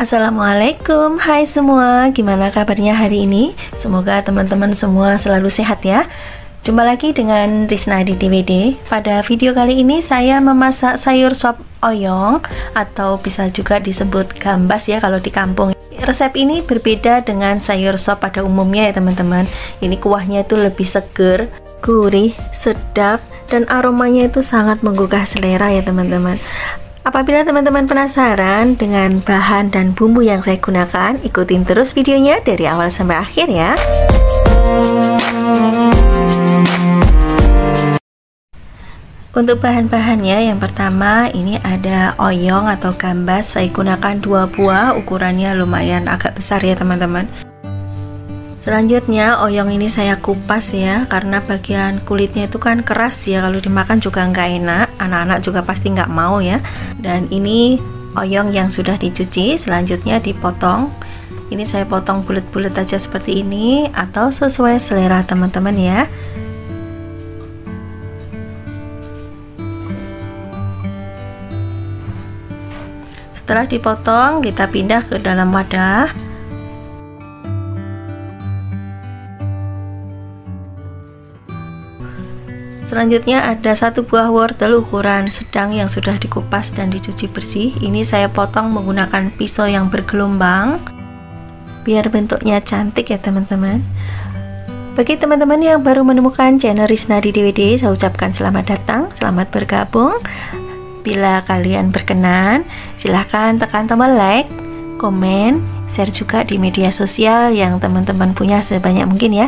Assalamualaikum, hai semua, gimana kabarnya hari ini? Semoga teman-teman semua selalu sehat ya. Jumpa lagi dengan Risna di DWD. Pada video kali ini saya memasak sayur sop oyong atau bisa juga disebut gambas ya kalau di kampung. Resep ini berbeda dengan sayur sop pada umumnya ya teman-teman. Ini kuahnya itu lebih seger, gurih, sedap, dan aromanya itu sangat menggugah selera ya teman-teman. Apabila teman-teman penasaran dengan bahan dan bumbu yang saya gunakan, ikutin terus videonya dari awal sampai akhir ya. Untuk bahan-bahannya, yang pertama ini ada oyong atau gambas. Saya gunakan 2 buah, ukurannya lumayan agak besar ya teman-teman. Selanjutnya oyong ini saya kupas ya, karena bagian kulitnya itu kan keras ya, kalau dimakan juga nggak enak, anak-anak juga pasti nggak mau ya. Dan ini oyong yang sudah dicuci, selanjutnya dipotong. Ini saya potong bulat-bulat aja seperti ini, atau sesuai selera teman-teman ya. Setelah dipotong, kita pindah ke dalam wadah. Selanjutnya ada 1 buah wortel ukuran sedang yang sudah dikupas dan dicuci bersih. Ini saya potong menggunakan pisau yang bergelombang biar bentuknya cantik ya teman-teman. Bagi teman-teman yang baru menemukan channel Risna di DWD, saya ucapkan selamat datang, selamat bergabung. Bila kalian berkenan, silahkan tekan tombol like, komen, share juga di media sosial yang teman-teman punya sebanyak mungkin ya.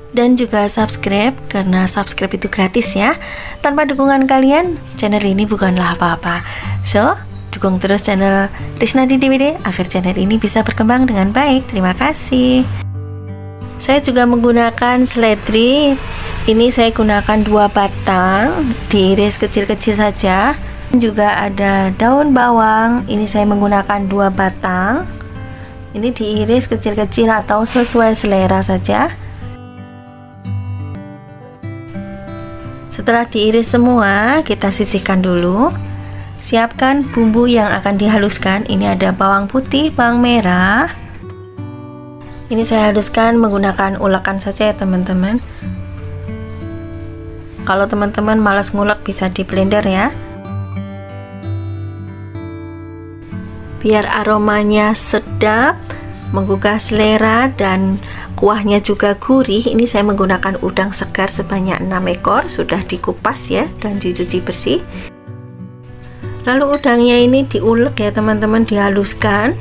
Dan juga subscribe, karena subscribe itu gratis ya. Tanpa dukungan kalian, channel ini bukanlah apa-apa. So, dukung terus channel Risna di DWD agar channel ini bisa berkembang dengan baik. Terima kasih. Saya juga menggunakan seledri. Ini saya gunakan 2 batang, diiris kecil-kecil saja. Juga ada daun bawang. Ini saya menggunakan 2 batang. Ini diiris kecil-kecil atau sesuai selera saja. Setelah diiris semua, kita sisihkan dulu. Siapkan bumbu yang akan dihaluskan. Ini ada bawang putih, bawang merah. Ini saya haluskan menggunakan ulekan saja ya teman-teman. Kalau teman-teman malas ngulek bisa di blender ya. Biar aromanya sedap, menggugah selera, dan kuahnya juga gurih. Ini saya menggunakan udang segar sebanyak 6 ekor, sudah dikupas ya dan dicuci bersih. Lalu udangnya ini diulek ya teman-teman, dihaluskan,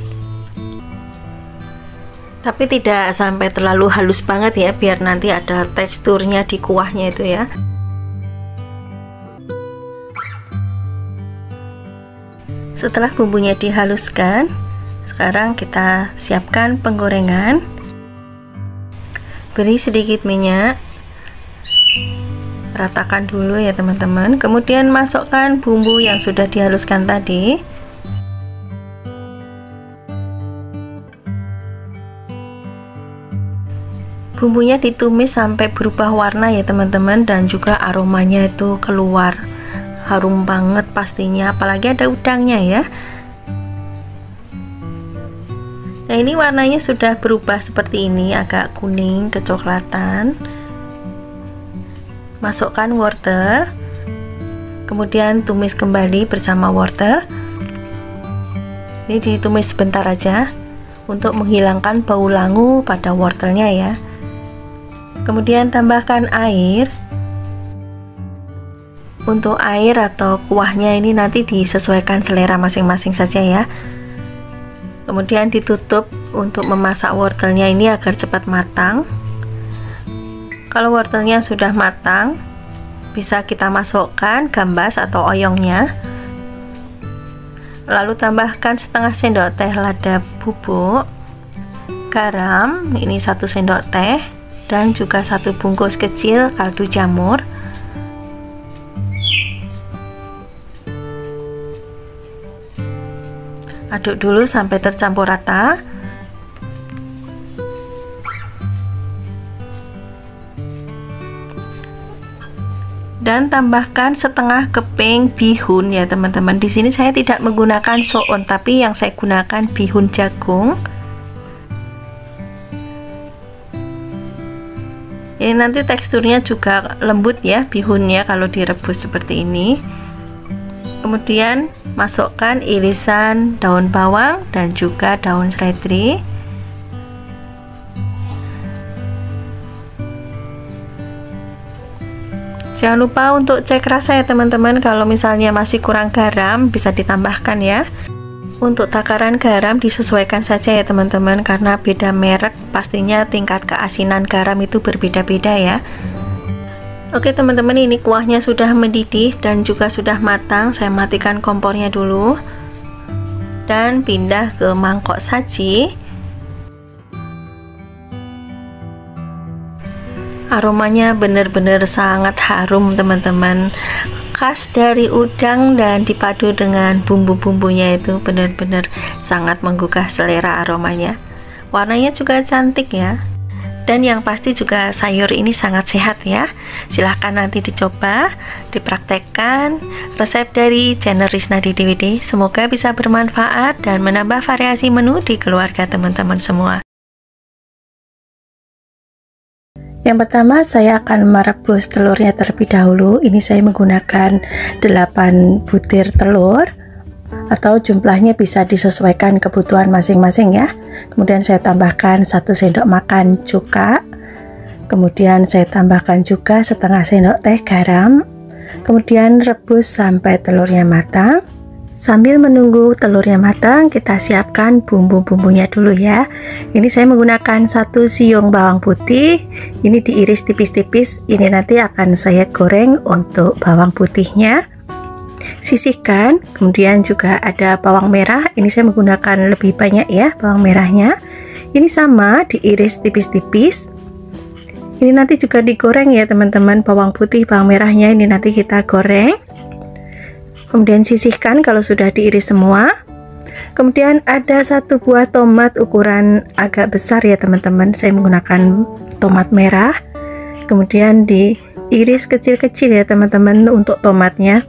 tapi tidak sampai terlalu halus banget ya, biar nanti ada teksturnya di kuahnya itu ya. Setelah bumbunya dihaluskan, sekarang kita siapkan penggorengan. Beri sedikit minyak, ratakan dulu ya teman-teman. Kemudian masukkan bumbu yang sudah dihaluskan tadi. Bumbunya ditumis sampai berubah warna ya teman-teman, dan juga aromanya itu keluar, harum banget pastinya, apalagi ada udangnya ya. Nah, ini warnanya sudah berubah seperti ini, agak kuning kecoklatan. Masukkan wortel, kemudian tumis kembali bersama wortel. Ini ditumis sebentar aja untuk menghilangkan bau langu pada wortelnya ya. Kemudian tambahkan air. Untuk air atau kuahnya ini nanti disesuaikan selera masing-masing saja ya. Kemudian ditutup untuk memasak wortelnya ini agar cepat matang. Kalau wortelnya sudah matang, bisa kita masukkan gambas atau oyongnya. Lalu tambahkan setengah sendok teh lada bubuk, garam, ini 1 sendok teh, dan juga 1 bungkus kecil kaldu jamur. Aduk dulu sampai tercampur rata. Dan tambahkan setengah keping bihun ya teman-teman. Di sini saya tidak menggunakan soun, tapi yang saya gunakan bihun jagung. Ini nanti teksturnya juga lembut ya bihunnya kalau direbus seperti ini. Kemudian masukkan irisan daun bawang dan juga daun seledri. Jangan lupa untuk cek rasa ya teman-teman. Kalau misalnya masih kurang garam bisa ditambahkan ya. Untuk takaran garam disesuaikan saja ya teman-teman, karena beda merek pastinya tingkat keasinan garam itu berbeda-beda ya. Oke teman-teman, ini kuahnya sudah mendidih dan juga sudah matang. Saya matikan kompornya dulu dan pindah ke mangkok saji. Aromanya benar-benar sangat harum teman-teman, khas dari udang dan dipadu dengan bumbu-bumbunya itu benar-benar sangat menggugah selera aromanya. Warnanya juga cantik ya. Dan yang pasti juga sayur ini sangat sehat ya. Silahkan nanti dicoba, dipraktekkan resep dari channel Risnadi DWD. Semoga bisa bermanfaat dan menambah variasi menu di keluarga teman-teman semua. Yang pertama saya akan merebus telurnya terlebih dahulu. Ini saya menggunakan 8 butir telur, atau jumlahnya bisa disesuaikan kebutuhan masing-masing ya. Kemudian saya tambahkan 1 sendok makan cuka. Kemudian saya tambahkan juga setengah sendok teh garam. Kemudian rebus sampai telurnya matang. Sambil menunggu telurnya matang, kita siapkan bumbu-bumbunya dulu ya. Ini saya menggunakan 1 siung bawang putih. Ini diiris tipis-tipis. Ini nanti akan saya goreng untuk bawang putihnya. Sisihkan. Kemudian juga ada bawang merah. Ini saya menggunakan lebih banyak ya bawang merahnya. Ini sama diiris tipis-tipis. Ini nanti juga digoreng ya teman-teman. Bawang putih, bawang merahnya ini nanti kita goreng. Kemudian sisihkan kalau sudah diiris semua. Kemudian ada 1 buah tomat ukuran agak besar ya teman-teman. Saya menggunakan tomat merah. Kemudian diiris kecil-kecil ya teman-teman untuk tomatnya.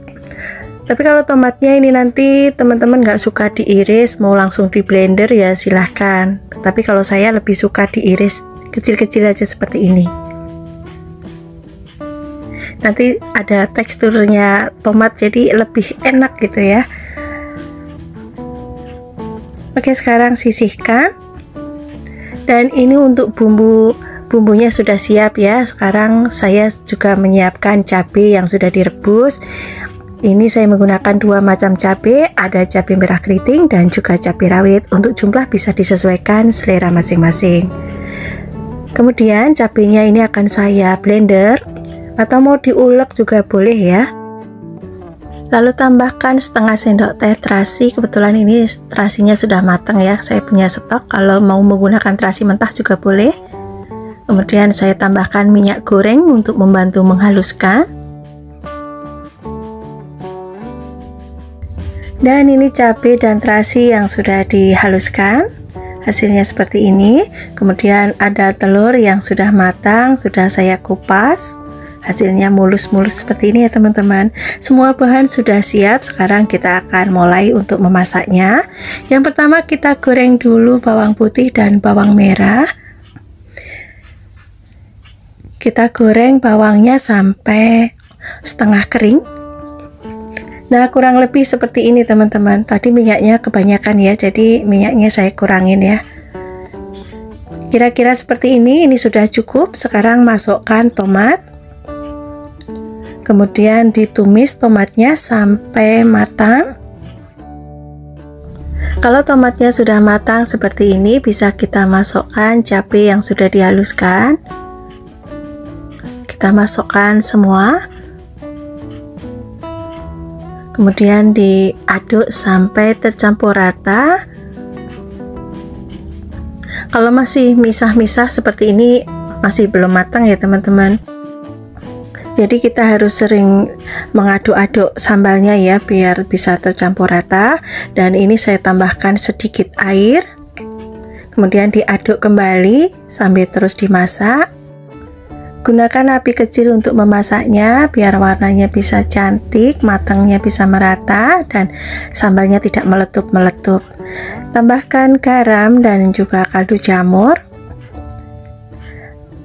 Tapi kalau tomatnya ini nanti teman-teman nggak suka diiris, mau langsung di blender ya silahkan. Tapi kalau saya lebih suka diiris kecil-kecil aja seperti ini. Nanti ada teksturnya tomat jadi lebih enak gitu ya. Oke, sekarang sisihkan. Dan ini untuk bumbunya sudah siap ya. Sekarang saya juga menyiapkan cabai yang sudah direbus. Ini saya menggunakan 2 macam cabai, ada cabai merah keriting dan juga cabai rawit. Untuk jumlah bisa disesuaikan selera masing-masing. Kemudian cabainya ini akan saya blender, atau mau diulek juga boleh ya. Lalu tambahkan setengah sendok teh terasi. Kebetulan ini terasinya sudah matang ya, saya punya stok. Kalau mau menggunakan terasi mentah juga boleh. Kemudian saya tambahkan minyak goreng untuk membantu menghaluskan. Dan ini cabai dan terasi yang sudah dihaluskan. Hasilnya seperti ini. Kemudian ada telur yang sudah matang, sudah saya kupas. Hasilnya mulus-mulus seperti ini ya teman-teman. Semua bahan sudah siap. Sekarang kita akan mulai untuk memasaknya. Yang pertama kita goreng dulu bawang putih dan bawang merah. Kita goreng bawangnya sampai setengah kering. Nah, kurang lebih seperti ini teman-teman. Tadi minyaknya kebanyakan ya, jadi minyaknya saya kurangin ya. Kira-kira seperti ini sudah cukup. Sekarang masukkan tomat. Kemudian ditumis tomatnya sampai matang. Kalau tomatnya sudah matang seperti ini, bisa kita masukkan cabai yang sudah dihaluskan. Kita masukkan semua. Kemudian diaduk sampai tercampur rata. Kalau masih misah-misah seperti ini, masih belum matang ya teman-teman. Jadi kita harus sering mengaduk-aduk sambalnya ya, biar bisa tercampur rata. Dan ini saya tambahkan sedikit air. Kemudian diaduk kembali sambil terus dimasak. Gunakan api kecil untuk memasaknya biar warnanya bisa cantik, matangnya bisa merata, dan sambalnya tidak meletup-meletup. Tambahkan garam dan juga kaldu jamur.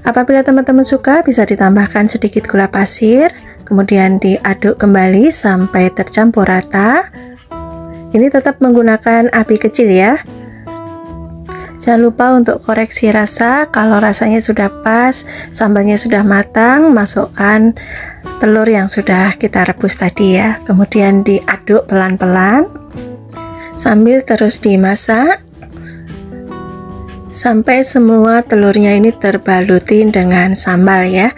Apabila teman-teman suka, bisa ditambahkan sedikit gula pasir, kemudian diaduk kembali sampai tercampur rata. Ini tetap menggunakan api kecil ya. Jangan lupa untuk koreksi rasa. Kalau rasanya sudah pas, sambalnya sudah matang, masukkan telur yang sudah kita rebus tadi ya. Kemudian diaduk pelan-pelan sambil terus dimasak sampai semua telurnya ini terbalutin dengan sambal ya.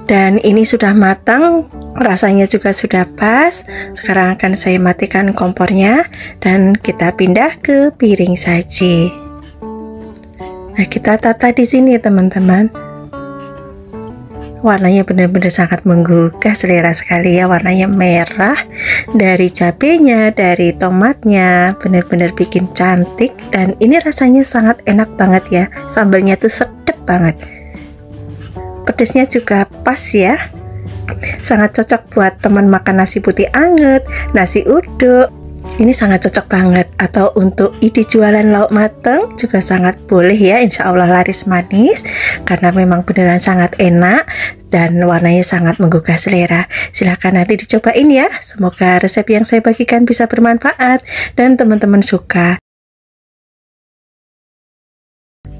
Dan ini sudah matang, rasanya juga sudah pas. Sekarang akan saya matikan kompornya dan kita pindah ke piring saji. Nah, kita tata di sini teman-teman. Warnanya benar-benar sangat menggugah selera sekali ya, warnanya merah. Dari cabenya, dari tomatnya, benar-benar bikin cantik. Dan ini rasanya sangat enak banget ya, sambalnya tuh sedap banget. Pedesnya juga pas ya, sangat cocok buat teman makan nasi putih anget, nasi uduk. Ini sangat cocok banget. Atau untuk ide jualan lauk mateng juga sangat boleh ya, insya Allah laris manis karena memang beneran sangat enak dan warnanya sangat menggugah selera. Silahkan nanti dicobain ya. Semoga resep yang saya bagikan bisa bermanfaat dan teman-teman suka.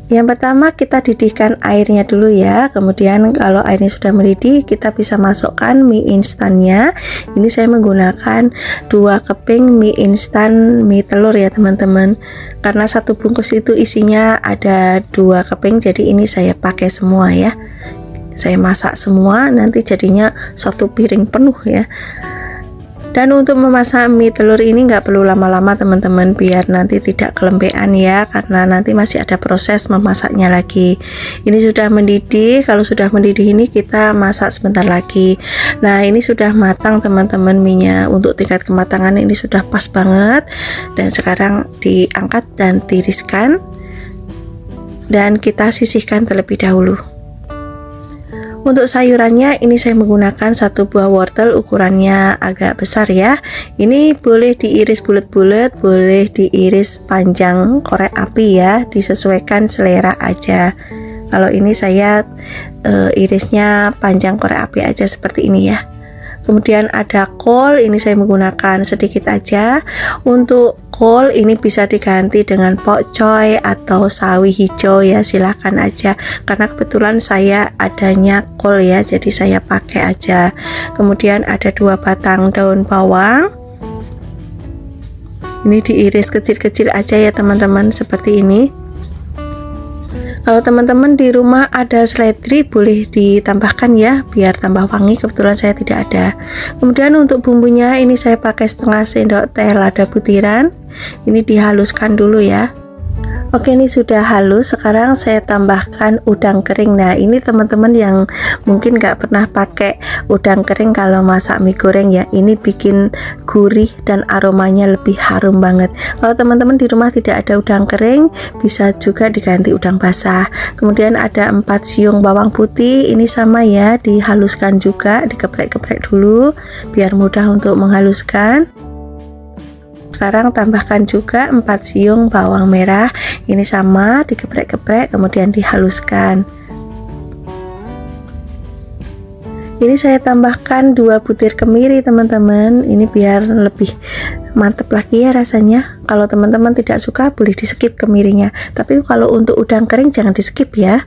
Yang pertama kita didihkan airnya dulu ya. Kemudian kalau airnya sudah mendidih, kita bisa masukkan mie instannya. Ini saya menggunakan 2 keping mie instan mie telur ya teman-teman. Karena satu bungkus itu isinya ada 2 keping, jadi ini saya pakai semua ya. Saya masak semua, nanti jadinya 1 piring penuh ya. Dan untuk memasak mie telur ini nggak perlu lama-lama teman-teman, biar nanti tidak kelembean ya, karena nanti masih ada proses memasaknya lagi. Ini sudah mendidih. Kalau sudah mendidih ini kita masak sebentar lagi. Nah, ini sudah matang teman-teman mie-nya. Untuk tingkat kematangan ini sudah pas banget. Dan sekarang diangkat dan tiriskan, dan kita sisihkan terlebih dahulu. Untuk sayurannya ini saya menggunakan 1 buah wortel, ukurannya agak besar ya. Ini boleh diiris bulat-bulat, boleh diiris panjang korek api ya, disesuaikan selera aja. Kalau ini saya irisnya panjang korek api aja seperti ini ya. Kemudian ada kol, ini saya menggunakan sedikit aja. Untuk kol ini bisa diganti dengan pokcoy atau sawi hijau ya, silahkan aja. Karena kebetulan saya adanya kol ya, jadi saya pakai aja. Kemudian ada 2 batang daun bawang. Ini diiris kecil-kecil aja ya teman-teman, seperti ini. Kalau teman-teman di rumah ada seledri boleh ditambahkan ya, biar tambah wangi. Kebetulan saya tidak ada. Kemudian untuk bumbunya ini saya pakai setengah sendok teh lada butiran. Ini dihaluskan dulu ya. Oke, ini sudah halus. Sekarang saya tambahkan udang kering. Nah, ini teman-teman yang mungkin nggak pernah pakai udang kering kalau masak mie goreng ya, ini bikin gurih dan aromanya lebih harum banget. Kalau teman-teman di rumah tidak ada udang kering, bisa juga diganti udang basah. Kemudian ada 4 siung bawang putih. Ini sama ya, dihaluskan juga, dikeprek-keprek dulu biar mudah untuk menghaluskan. Sekarang tambahkan juga 4 siung bawang merah. Ini sama, dikeprek-keprek kemudian dihaluskan. Ini saya tambahkan 2 butir kemiri teman-teman. Ini biar lebih mantep lagi ya rasanya. Kalau teman-teman tidak suka boleh di skip kemirinya, tapi kalau untuk udang kering jangan di skip ya.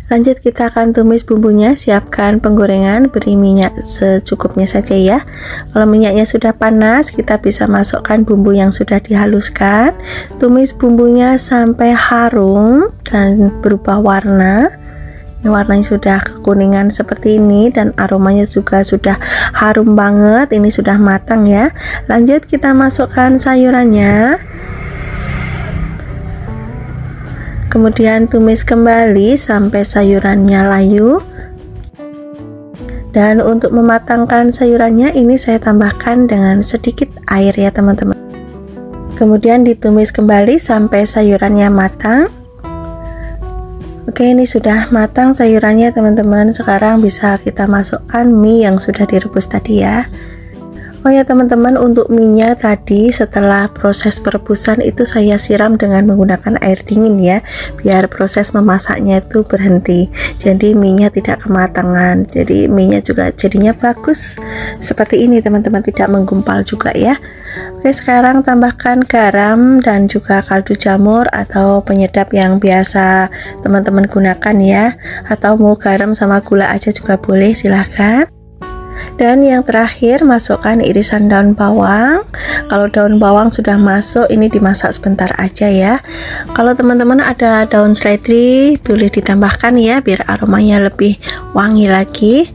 Lanjut kita akan tumis bumbunya. Siapkan penggorengan, beri minyak secukupnya saja ya. Kalau minyaknya sudah panas, kita bisa masukkan bumbu yang sudah dihaluskan. Tumis bumbunya sampai harum dan berubah warna. Ini warnanya sudah kekuningan seperti ini dan aromanya juga sudah harum banget. Ini sudah matang ya. Lanjut kita masukkan sayurannya. Kemudian tumis kembali sampai sayurannya layu. Dan untuk mematangkan sayurannya ini saya tambahkan dengan sedikit air ya teman-teman. Kemudian ditumis kembali sampai sayurannya matang. Oke, ini sudah matang sayurannya teman-teman. Sekarang bisa kita masukkan mie yang sudah direbus tadi ya. Oh ya teman-teman, untuk minyak tadi setelah proses perebusan itu saya siram dengan menggunakan air dingin ya, biar proses memasaknya itu berhenti, jadi minyak tidak kematangan, jadi minyak juga jadinya bagus seperti ini teman-teman, tidak menggumpal juga ya. Oke, sekarang tambahkan garam dan juga kaldu jamur atau penyedap yang biasa teman-teman gunakan ya, atau mau garam sama gula aja juga boleh, silahkan. Dan yang terakhir masukkan irisan daun bawang. Kalau daun bawang sudah masuk, ini dimasak sebentar aja ya. Kalau teman-teman ada daun seledri boleh ditambahkan ya, biar aromanya lebih wangi lagi.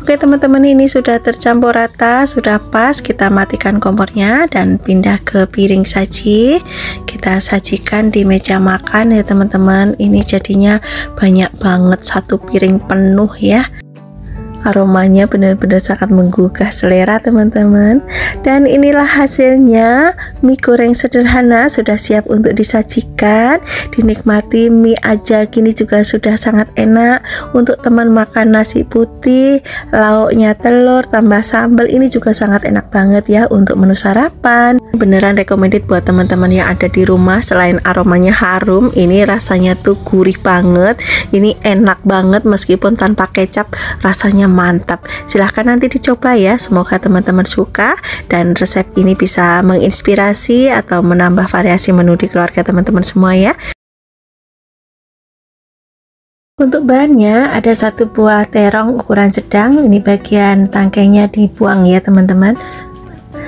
Oke teman-teman, ini sudah tercampur rata, sudah pas. Kita matikan kompornya dan pindah ke piring saji. Kita sajikan di meja makan ya teman-teman. Ini jadinya banyak banget, satu piring penuh ya. Aromanya benar-benar sangat menggugah selera teman-teman. Dan inilah hasilnya, mie goreng sederhana sudah siap untuk disajikan. Dinikmati mie aja gini juga sudah sangat enak. Untuk teman makan nasi putih, lauknya telur tambah sambal, ini juga sangat enak banget ya untuk menu sarapan. Beneran recommended buat teman-teman yang ada di rumah. Selain aromanya harum, ini rasanya tuh gurih banget. Ini enak banget meskipun tanpa kecap, rasanya mantap. Silahkan nanti dicoba ya, semoga teman-teman suka dan resep ini bisa menginspirasi atau menambah variasi menu di keluarga teman-teman semua ya. Untuk bahannya ada satu buah terong ukuran sedang, ini bagian tangkainya dibuang ya teman-teman.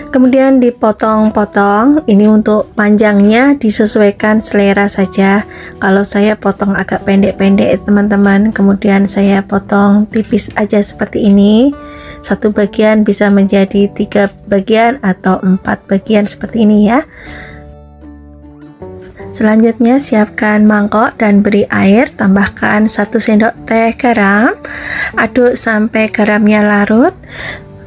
Kemudian dipotong-potong, ini untuk panjangnya disesuaikan selera saja. Kalau saya potong agak pendek-pendek teman-teman, kemudian saya potong tipis aja seperti ini. Satu bagian bisa menjadi 3 bagian atau 4 bagian seperti ini ya. Selanjutnya siapkan mangkok dan beri air, tambahkan 1 sendok teh garam, aduk sampai garamnya larut.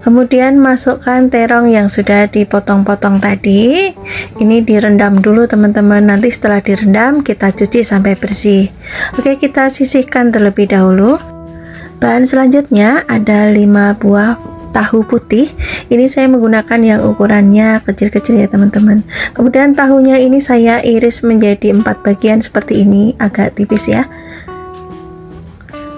Kemudian masukkan terong yang sudah dipotong-potong tadi. Ini direndam dulu teman-teman, nanti setelah direndam kita cuci sampai bersih. Oke, kita sisihkan terlebih dahulu. Bahan selanjutnya ada 5 buah tahu putih. Ini saya menggunakan yang ukurannya kecil-kecil ya teman-teman. Kemudian tahunya ini saya iris menjadi 4 bagian seperti ini, agak tipis ya,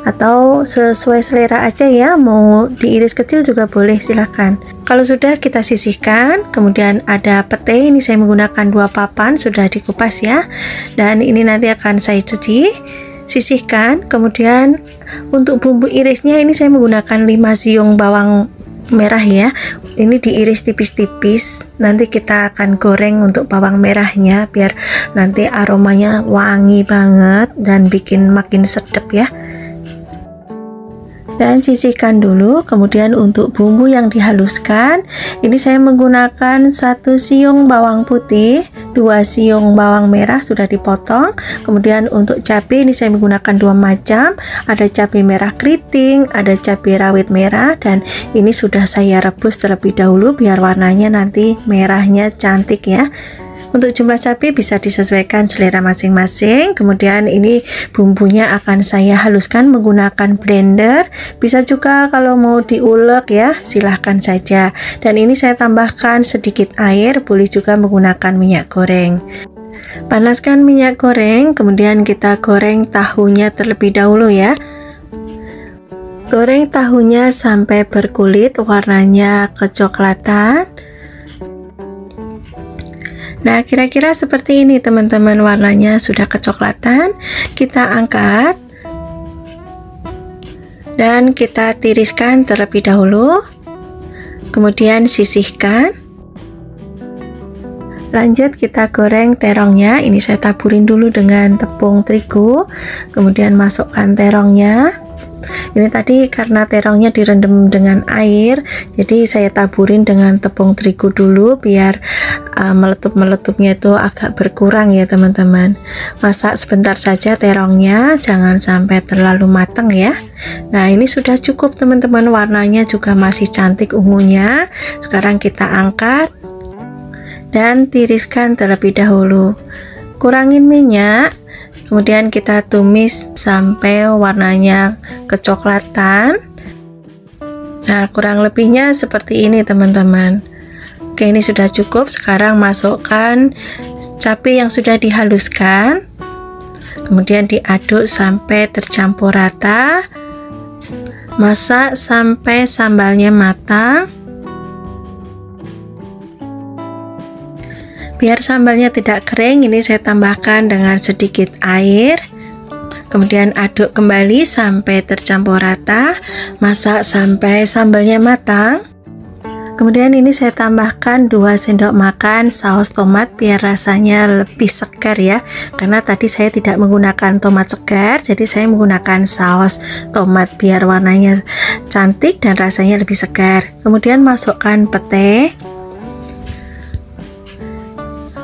atau sesuai selera aja ya, mau diiris kecil juga boleh, silahkan. Kalau sudah kita sisihkan, kemudian ada pete, ini saya menggunakan 2 papan, sudah dikupas ya, dan ini nanti akan saya cuci. Sisihkan. Kemudian untuk bumbu irisnya ini saya menggunakan 5 siung bawang merah ya, ini diiris tipis-tipis. Nanti kita akan goreng untuk bawang merahnya biar nanti aromanya wangi banget dan bikin makin sedap ya. Dan sisihkan dulu. Kemudian untuk bumbu yang dihaluskan, ini saya menggunakan 1 siung bawang putih, 2 siung bawang merah sudah dipotong. Kemudian untuk cabai ini saya menggunakan 2 macam, ada cabai merah keriting, ada cabai rawit merah, dan ini sudah saya rebus terlebih dahulu biar warnanya nanti merahnya cantik ya. Untuk jumlah cabai bisa disesuaikan selera masing-masing. Kemudian ini bumbunya akan saya haluskan menggunakan blender. Bisa juga kalau mau diulek ya, silahkan saja. Dan ini saya tambahkan sedikit air, boleh juga menggunakan minyak goreng. Panaskan minyak goreng, kemudian kita goreng tahunya terlebih dahulu ya. Goreng tahunya sampai berkulit, warnanya kecoklatan. Nah, kira-kira seperti ini teman-teman, warnanya sudah kecoklatan. Kita angkat dan kita tiriskan terlebih dahulu, kemudian sisihkan. Lanjut kita goreng terongnya. Ini saya taburin dulu dengan tepung terigu, kemudian masukkan terongnya. Ini tadi karena terongnya direndam dengan air, jadi saya taburin dengan tepung terigu dulu biar meletup-meletupnya itu agak berkurang ya teman-teman. Masak sebentar saja terongnya, jangan sampai terlalu matang ya. Nah, ini sudah cukup teman-teman, warnanya juga masih cantik ungunya. Sekarang kita angkat dan tiriskan terlebih dahulu. Kurangin minyak. Kemudian kita tumis sampai warnanya kecoklatan. Nah, kurang lebihnya seperti ini teman-teman. Oke, ini sudah cukup. Sekarang masukkan cabai yang sudah dihaluskan. Kemudian diaduk sampai tercampur rata. Masak sampai sambalnya matang. Biar sambalnya tidak kering, ini saya tambahkan dengan sedikit air. Kemudian aduk kembali sampai tercampur rata. Masak sampai sambalnya matang. Kemudian ini saya tambahkan 2 sendok makan saus tomat biar rasanya lebih segar ya. Karena tadi saya tidak menggunakan tomat segar, jadi saya menggunakan saus tomat biar warnanya cantik dan rasanya lebih segar. Kemudian masukkan pete.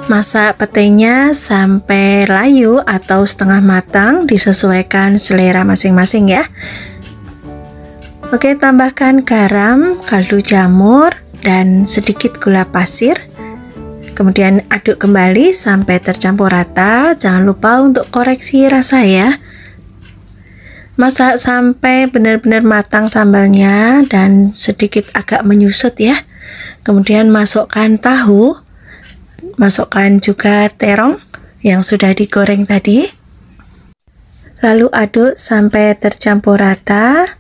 Masak petenya sampai layu atau setengah matang, disesuaikan selera masing-masing ya. Oke, tambahkan garam, kaldu jamur, dan sedikit gula pasir. Kemudian aduk kembali sampai tercampur rata. Jangan lupa untuk koreksi rasa ya. Masak sampai benar-benar matang sambalnya dan sedikit agak menyusut ya. Kemudian masukkan tahu. Masukkan juga terong yang sudah digoreng tadi. Lalu aduk sampai tercampur rata.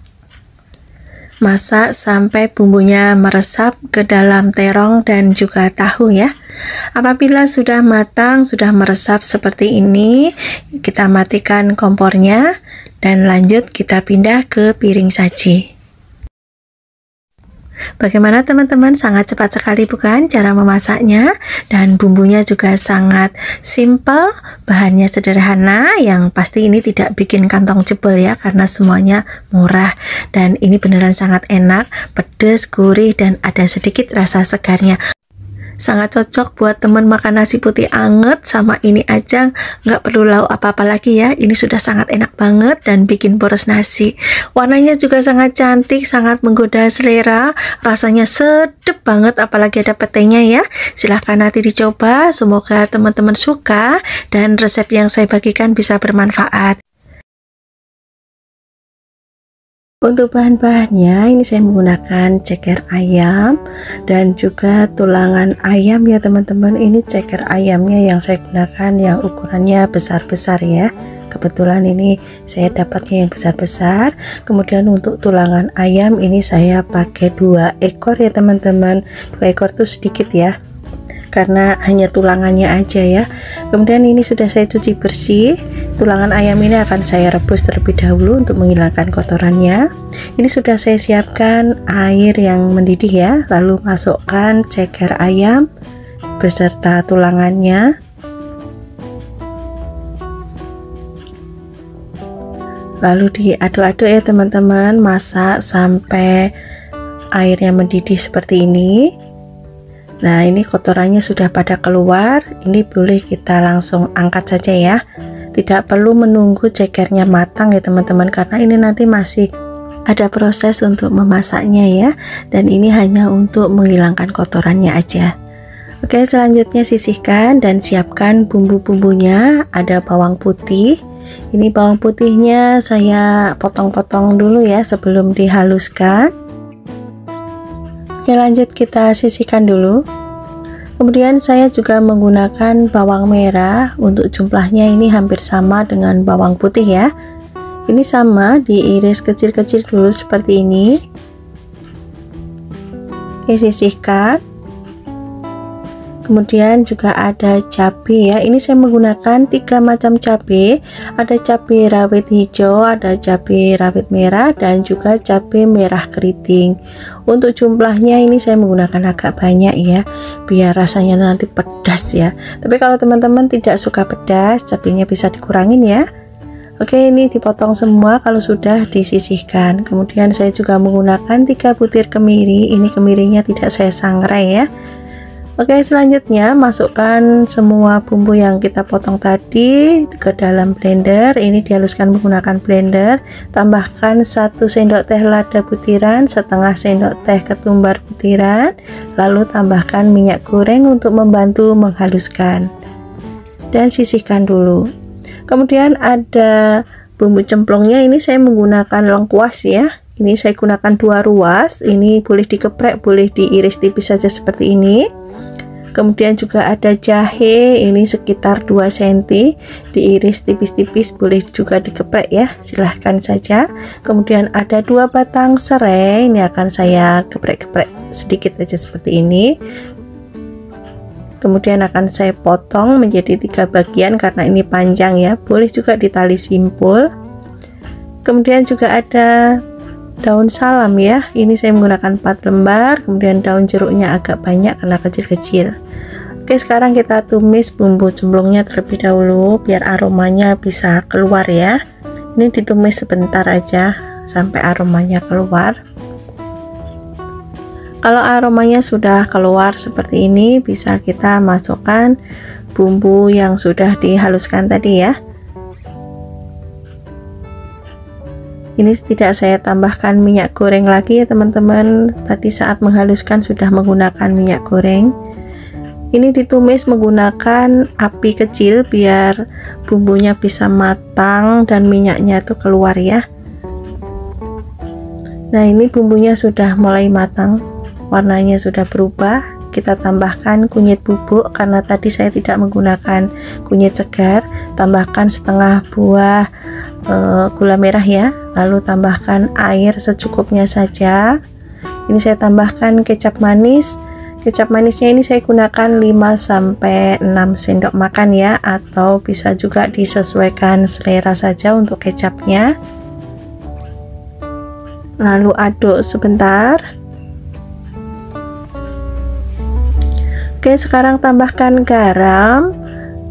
Masak sampai bumbunya meresap ke dalam terong dan juga tahu ya. Apabila sudah matang, sudah meresap seperti ini, kita matikan kompornya dan lanjut kita pindah ke piring saji. Bagaimana teman-teman, sangat cepat sekali bukan cara memasaknya, dan bumbunya juga sangat simple, bahannya sederhana, yang pasti ini tidak bikin kantong jebol ya, karena semuanya murah dan ini beneran sangat enak, pedas, gurih, dan ada sedikit rasa segarnya. Sangat cocok buat teman makan nasi putih anget, sama ini aja nggak perlu lauk apa-apa lagi ya. Ini sudah sangat enak banget dan bikin boros nasi. Warnanya juga sangat cantik, sangat menggoda selera, rasanya sedep banget apalagi ada petenya ya. Silahkan nanti dicoba, semoga teman-teman suka dan resep yang saya bagikan bisa bermanfaat. Untuk bahan-bahannya ini saya menggunakan ceker ayam dan juga tulangan ayam ya teman-teman. Ini ceker ayamnya yang saya gunakan yang ukurannya besar-besar ya. Kebetulan ini saya dapatnya yang besar-besar. Kemudian untuk tulangan ayam ini saya pakai 2 ekor ya teman-teman. 2 ekor tuh sedikit ya, karena hanya tulangannya aja ya. Kemudian ini sudah saya cuci bersih. Tulangan ayam ini akan saya rebus terlebih dahulu untuk menghilangkan kotorannya. Ini sudah saya siapkan air yang mendidih ya. Lalu masukkan ceker ayam beserta tulangannya. Lalu diaduk-aduk ya teman-teman. Masak sampai airnya mendidih seperti ini. Nah, ini kotorannya sudah pada keluar. Ini boleh kita langsung angkat saja ya. Tidak perlu menunggu cekernya matang ya teman-teman, karena ini nanti masih ada proses untuk memasaknya ya. Dan ini hanya untuk menghilangkan kotorannya aja. Oke, selanjutnya sisihkan dan siapkan bumbu-bumbunya. Ada bawang putih. Ini bawang putihnya saya potong-potong dulu ya sebelum dihaluskan. Oke, lanjut kita sisihkan dulu. Kemudian saya juga menggunakan bawang merah. Untuk jumlahnya ini hampir sama dengan bawang putih ya. Ini sama, diiris kecil-kecil dulu seperti ini. Oke, sisihkan. Kemudian juga ada cabai ya. Ini saya menggunakan 3 macam cabai. Ada cabai rawit hijau, ada cabai rawit merah, dan juga cabai merah keriting. Untuk jumlahnya ini saya menggunakan agak banyak ya, biar rasanya nanti pedas ya. Tapi kalau teman-teman tidak suka pedas, cabainya bisa dikurangin ya. Oke, ini dipotong semua kalau sudah disisihkan. Kemudian saya juga menggunakan 3 butir kemiri. Ini kemirinya tidak saya sangrai ya. Oke, selanjutnya masukkan semua bumbu yang kita potong tadi ke dalam blender. Ini dihaluskan menggunakan blender. Tambahkan 1 sendok teh lada butiran, setengah sendok teh ketumbar butiran. Lalu tambahkan minyak goreng untuk membantu menghaluskan. Dan sisihkan dulu. Kemudian ada bumbu cemplungnya, ini saya menggunakan lengkuas ya. Ini saya gunakan 2 ruas, ini boleh dikeprek, boleh diiris tipis saja seperti ini. Kemudian juga ada jahe, ini sekitar 2 cm, diiris tipis-tipis, boleh juga dikeprek ya, silahkan saja. Kemudian ada 2 batang serai, ini akan saya geprek-geprek sedikit aja seperti ini. Kemudian akan saya potong menjadi 3 bagian karena ini panjang ya, boleh juga ditali simpul. Kemudian juga ada daun salam ya, ini saya menggunakan 4 lembar. Kemudian daun jeruknya agak banyak karena kecil-kecil. Oke, sekarang kita tumis bumbu cemplungnya terlebih dahulu biar aromanya bisa keluar ya. Ini ditumis sebentar aja sampai aromanya keluar. Kalau aromanya sudah keluar seperti ini, bisa kita masukkan bumbu yang sudah dihaluskan tadi ya. Ini tidak saya tambahkan minyak goreng lagi ya teman-teman, tadi saat menghaluskan sudah menggunakan minyak goreng. Ini ditumis menggunakan api kecil biar bumbunya bisa matang dan minyaknya itu keluar ya. Nah, ini bumbunya sudah mulai matang, warnanya sudah berubah. Kita tambahkan kunyit bubuk karena tadi saya tidak menggunakan kunyit segar. Tambahkan setengah buah gula merah ya, lalu tambahkan air secukupnya saja. Ini saya tambahkan kecap manis. Kecap manisnya ini saya gunakan 5-6 sendok makan ya, atau bisa juga disesuaikan selera saja untuk kecapnya. Lalu aduk sebentar. Oke, sekarang tambahkan garam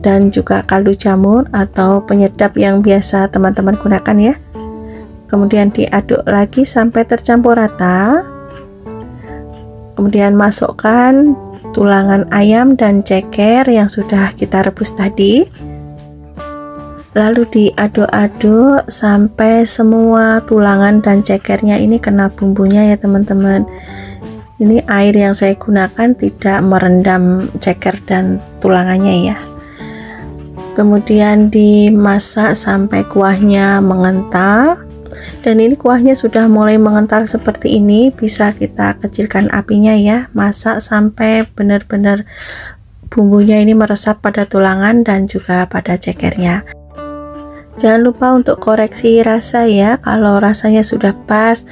dan juga kaldu jamur atau penyedap yang biasa teman-teman gunakan ya. Kemudian diaduk lagi sampai tercampur rata. Kemudian masukkan tulangan ayam dan ceker yang sudah kita rebus tadi. Lalu diaduk-aduk sampai semua tulangan dan cekernya ini kena bumbunya ya teman-teman. Ini air yang saya gunakan tidak merendam ceker dan tulangannya ya. Kemudian dimasak sampai kuahnya mengental. Dan ini kuahnya sudah mulai mengental seperti ini, bisa kita kecilkan apinya ya. Masak sampai benar-benar bumbunya ini meresap pada tulangan dan juga pada cekernya. Jangan lupa untuk koreksi rasa ya. Kalau rasanya sudah pas,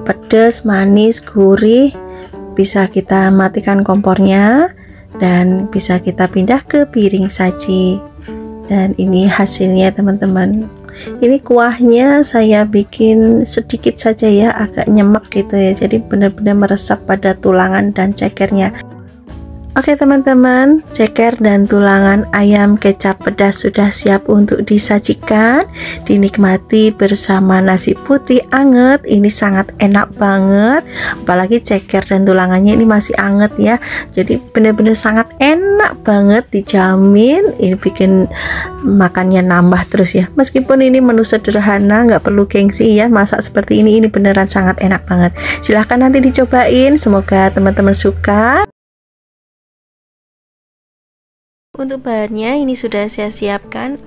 pedas, manis, gurih, bisa kita matikan kompornya dan bisa kita pindah ke piring saji. Dan ini hasilnya teman-teman. Ini kuahnya saya bikin sedikit saja ya, agak nyemek gitu ya, jadi benar-benar meresap pada tulangan dan cekernya. Oke teman-teman, ceker dan tulangan ayam kecap pedas sudah siap untuk disajikan, dinikmati bersama nasi putih anget. Ini sangat enak banget, apalagi ceker dan tulangannya ini masih anget ya, jadi benar-benar sangat enak banget, dijamin ini bikin makannya nambah terus ya. Meskipun ini menu sederhana, nggak perlu gengsi ya, masak seperti ini beneran sangat enak banget. Silahkan nanti dicobain, semoga teman-teman suka. Untuk bahannya ini sudah saya siapkan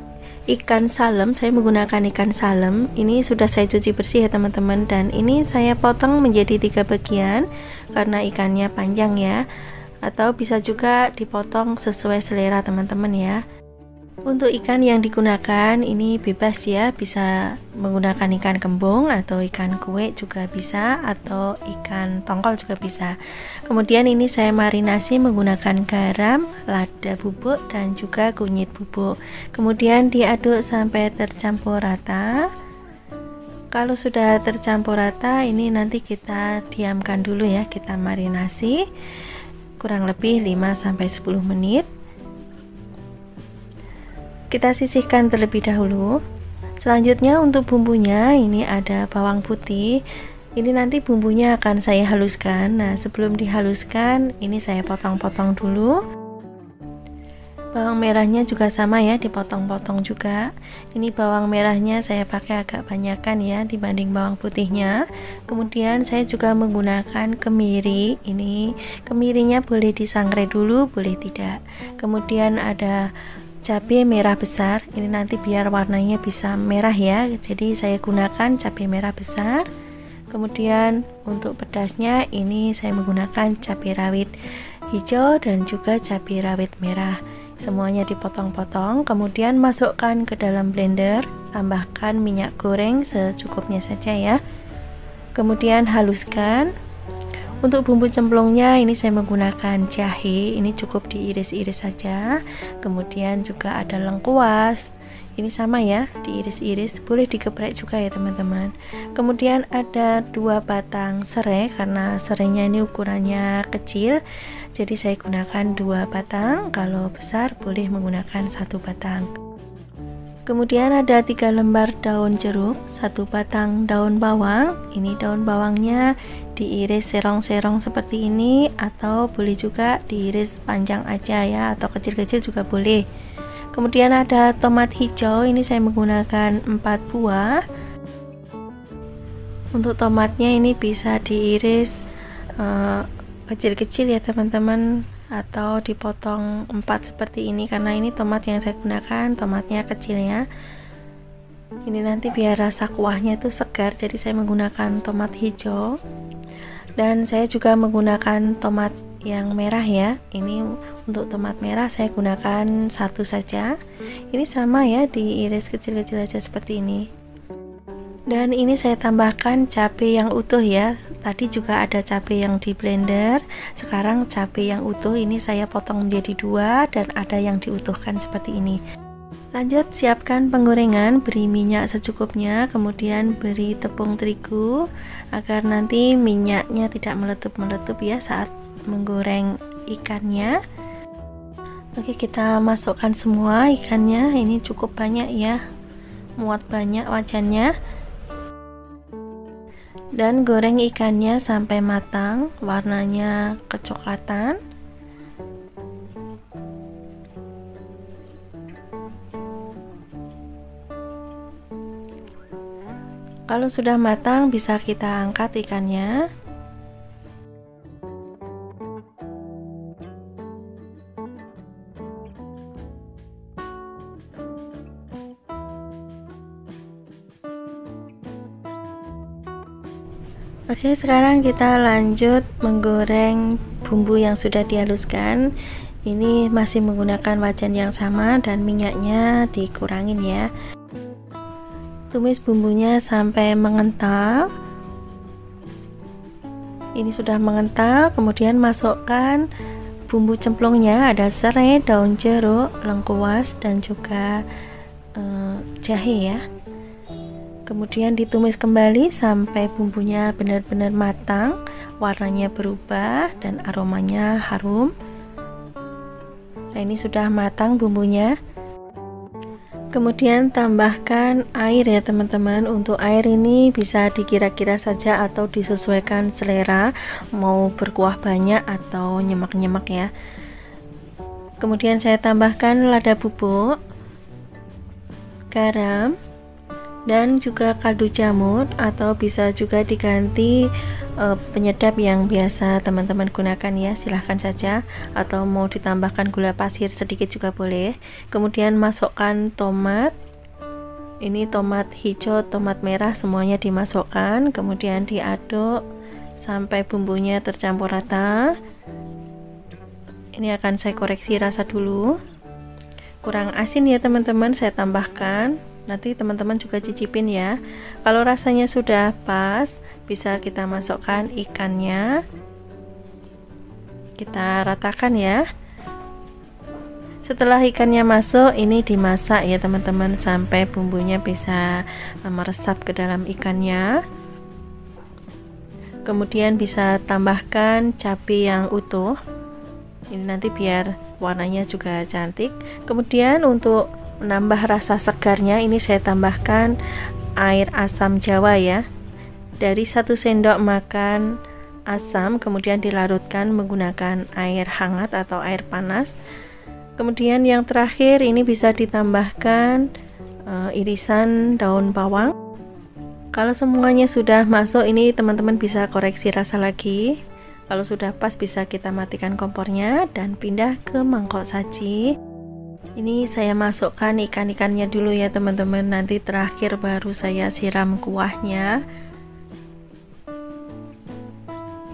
ikan salem, saya menggunakan ikan salem. Ini sudah saya cuci bersih ya teman-teman, dan ini saya potong menjadi 3 bagian karena ikannya panjang ya, atau bisa juga dipotong sesuai selera teman-teman ya. Untuk ikan yang digunakan ini bebas ya, bisa menggunakan ikan kembung atau ikan kue juga bisa, atau ikan tongkol juga bisa. Kemudian ini saya marinasi menggunakan garam, lada bubuk dan juga kunyit bubuk. Kemudian diaduk sampai tercampur rata. Kalau sudah tercampur rata, ini nanti kita diamkan dulu ya, kita marinasi kurang lebih 5-10 menit. Kita sisihkan terlebih dahulu. Selanjutnya untuk bumbunya ini ada bawang putih. Ini nanti bumbunya akan saya haluskan. Nah, sebelum dihaluskan ini saya potong-potong dulu. Bawang merahnya juga sama ya, dipotong-potong juga. Ini bawang merahnya saya pakai agak banyakan ya dibanding bawang putihnya. Kemudian saya juga menggunakan kemiri. Ini kemirinya boleh disangrai dulu, boleh tidak. Kemudian ada cabai merah besar. Ini nanti biar warnanya bisa merah ya, jadi saya gunakan cabai merah besar. Kemudian untuk pedasnya ini saya menggunakan cabai rawit hijau dan juga cabai rawit merah. Semuanya dipotong-potong, kemudian masukkan ke dalam blender, tambahkan minyak goreng secukupnya saja ya. Kemudian haluskan. Untuk bumbu cemplungnya ini saya menggunakan jahe, ini cukup diiris-iris saja. Kemudian juga ada lengkuas, ini sama ya, diiris-iris, boleh digeprek juga ya teman-teman. Kemudian ada 2 batang serai, karena serainya ini ukurannya kecil, jadi saya gunakan 2 batang. Kalau besar boleh menggunakan 1 batang. Kemudian ada 3 lembar daun jeruk, 1 batang daun bawang. Ini daun bawangnya diiris serong-serong seperti ini, atau boleh juga diiris panjang aja ya, atau kecil-kecil juga boleh. Kemudian ada tomat hijau, ini saya menggunakan 4 buah. Untuk tomatnya ini bisa diiris kecil-kecil ya teman-teman, atau dipotong 4 seperti ini, karena ini tomat yang saya gunakan tomatnya kecil ya. Ini nanti biar rasa kuahnya itu segar, jadi saya menggunakan tomat hijau. Dan saya juga menggunakan tomat yang merah ya. Ini untuk tomat merah saya gunakan 1 saja. Ini sama ya, diiris kecil-kecil aja seperti ini. Dan ini saya tambahkan cabai yang utuh ya. Tadi juga ada cabai yang di blender, sekarang cabai yang utuh ini saya potong menjadi 2 dan ada yang diutuhkan seperti ini. Lanjut siapkan penggorengan, beri minyak secukupnya, kemudian beri tepung terigu agar nanti minyaknya tidak meletup-meletup ya saat menggoreng ikannya. Oke, kita masukkan semua ikannya, ini cukup banyak ya, muat banyak wajannya. Dan goreng ikannya sampai matang, warnanya kecoklatan. Kalau sudah matang bisa kita angkat ikannya. Oke, sekarang kita lanjut menggoreng bumbu yang sudah dihaluskan. Ini masih menggunakan wajan yang sama dan minyaknya dikurangin ya. Tumis bumbunya sampai mengental. Ini sudah mengental, kemudian masukkan bumbu cemplungnya, ada serai, daun jeruk, lengkuas dan juga jahe ya. Kemudian ditumis kembali sampai bumbunya benar-benar matang, warnanya berubah dan aromanya harum. Nah, ini sudah matang bumbunya. Kemudian tambahkan air ya teman-teman. Untuk air ini bisa dikira-kira saja atau disesuaikan selera, mau berkuah banyak atau nyemak-nyemak ya. Kemudian saya tambahkan lada bubuk, garam, dan juga kaldu jamur, atau bisa juga diganti penyedap yang biasa teman-teman gunakan ya, silahkan saja, atau mau ditambahkan gula pasir sedikit juga boleh. Kemudian masukkan tomat, ini tomat hijau, tomat merah, semuanya dimasukkan, kemudian diaduk sampai bumbunya tercampur rata. Ini akan saya koreksi rasa dulu, kurang asin ya teman-teman, saya tambahkan. Nanti teman-teman juga cicipin ya. Kalau rasanya sudah pas, bisa kita masukkan ikannya. Kita ratakan ya. Setelah ikannya masuk, ini dimasak ya teman-teman sampai bumbunya bisa meresap ke dalam ikannya. Kemudian bisa tambahkan cabai yang utuh. Ini nanti biar warnanya juga cantik. Kemudian untuk menambah rasa segarnya, ini saya tambahkan air asam jawa ya, dari 1 sendok makan asam, kemudian dilarutkan menggunakan air hangat atau air panas. Kemudian yang terakhir ini bisa ditambahkan irisan daun bawang. Kalau semuanya sudah masuk, ini teman-teman bisa koreksi rasa lagi. Kalau sudah pas bisa kita matikan kompornya dan pindah ke mangkok saji. Ini saya masukkan ikan-ikannya dulu ya teman-teman, nanti terakhir baru saya siram kuahnya.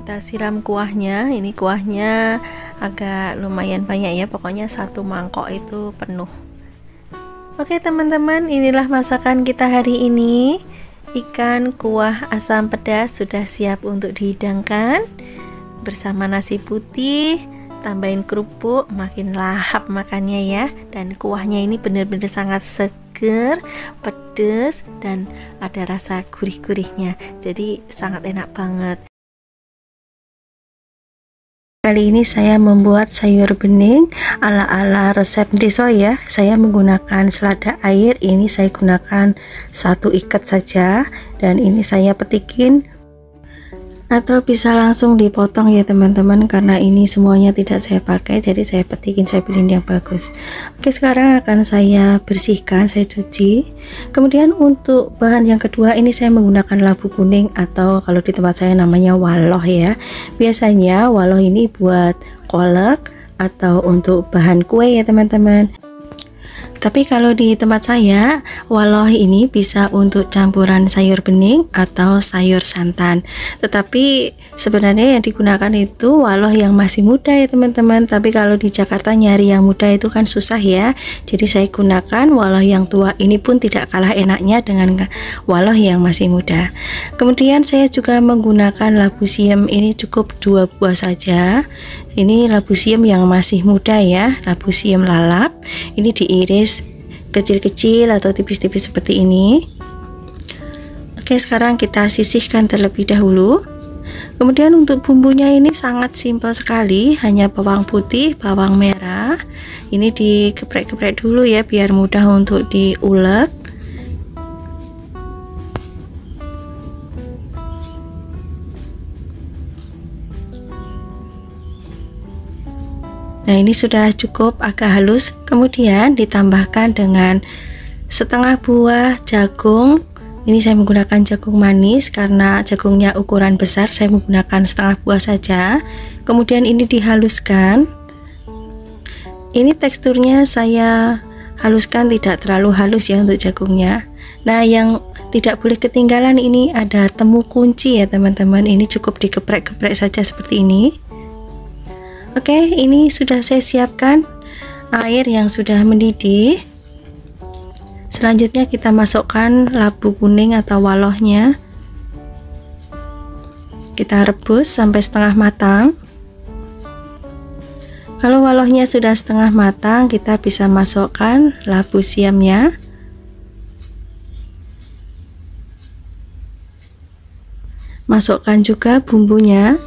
Kita siram kuahnya. Ini kuahnya agak lumayan banyak ya, pokoknya satu mangkok itu penuh. Oke teman-teman, inilah masakan kita hari ini. Ikan kuah asam pedas sudah siap untuk dihidangkan bersama nasi putih. Tambahin kerupuk, makin lahap makannya ya. Dan kuahnya ini benar-benar sangat seger, pedas, dan ada rasa gurih-gurihnya, jadi sangat enak banget. Kali ini saya membuat sayur bening ala-ala resep deso ya. Saya menggunakan selada air, ini saya gunakan 1 ikat saja, dan ini saya petikin, atau bisa langsung dipotong ya teman-teman, karena ini semuanya tidak saya pakai, jadi saya petikin, saya beliin yang bagus. Oke, sekarang akan saya bersihkan, saya cuci. Kemudian untuk bahan yang kedua, ini saya menggunakan labu kuning, atau kalau di tempat saya namanya waloh ya. Biasanya waloh ini buat kolak atau untuk bahan kue ya teman-teman. Tapi kalau di tempat saya, waloh ini bisa untuk campuran sayur bening atau sayur santan. Tetapi sebenarnya yang digunakan itu waloh yang masih muda ya teman-teman. Tapi kalau di Jakarta nyari yang muda itu kan susah ya. Jadi saya gunakan waloh yang tua. Ini pun tidak kalah enaknya dengan waloh yang masih muda. Kemudian saya juga menggunakan labu siam, ini cukup 2 buah saja. Ini labu siam yang masih muda ya, labu siam lalap. Ini diiris kecil-kecil atau tipis-tipis seperti ini. Oke, sekarang kita sisihkan terlebih dahulu. Kemudian untuk bumbunya ini sangat simpel sekali, hanya bawang putih, bawang merah. Ini digeprek-geprek dulu ya biar mudah untuk diulek. Nah, ini sudah cukup agak halus. Kemudian ditambahkan dengan setengah buah jagung. Ini saya menggunakan jagung manis karena jagungnya ukuran besar, saya menggunakan setengah buah saja. Kemudian ini dihaluskan. Ini teksturnya saya haluskan tidak terlalu halus ya untuk jagungnya. Nah, yang tidak boleh ketinggalan ini ada temu kunci ya teman-teman. Ini cukup digeprek-geprek saja seperti ini. Oke, ini sudah saya siapkan air yang sudah mendidih. Selanjutnya kita masukkan labu kuning atau walohnya. Kita rebus sampai setengah matang. Kalau walohnya sudah setengah matang, kita bisa masukkan labu siamnya. Masukkan juga bumbunya.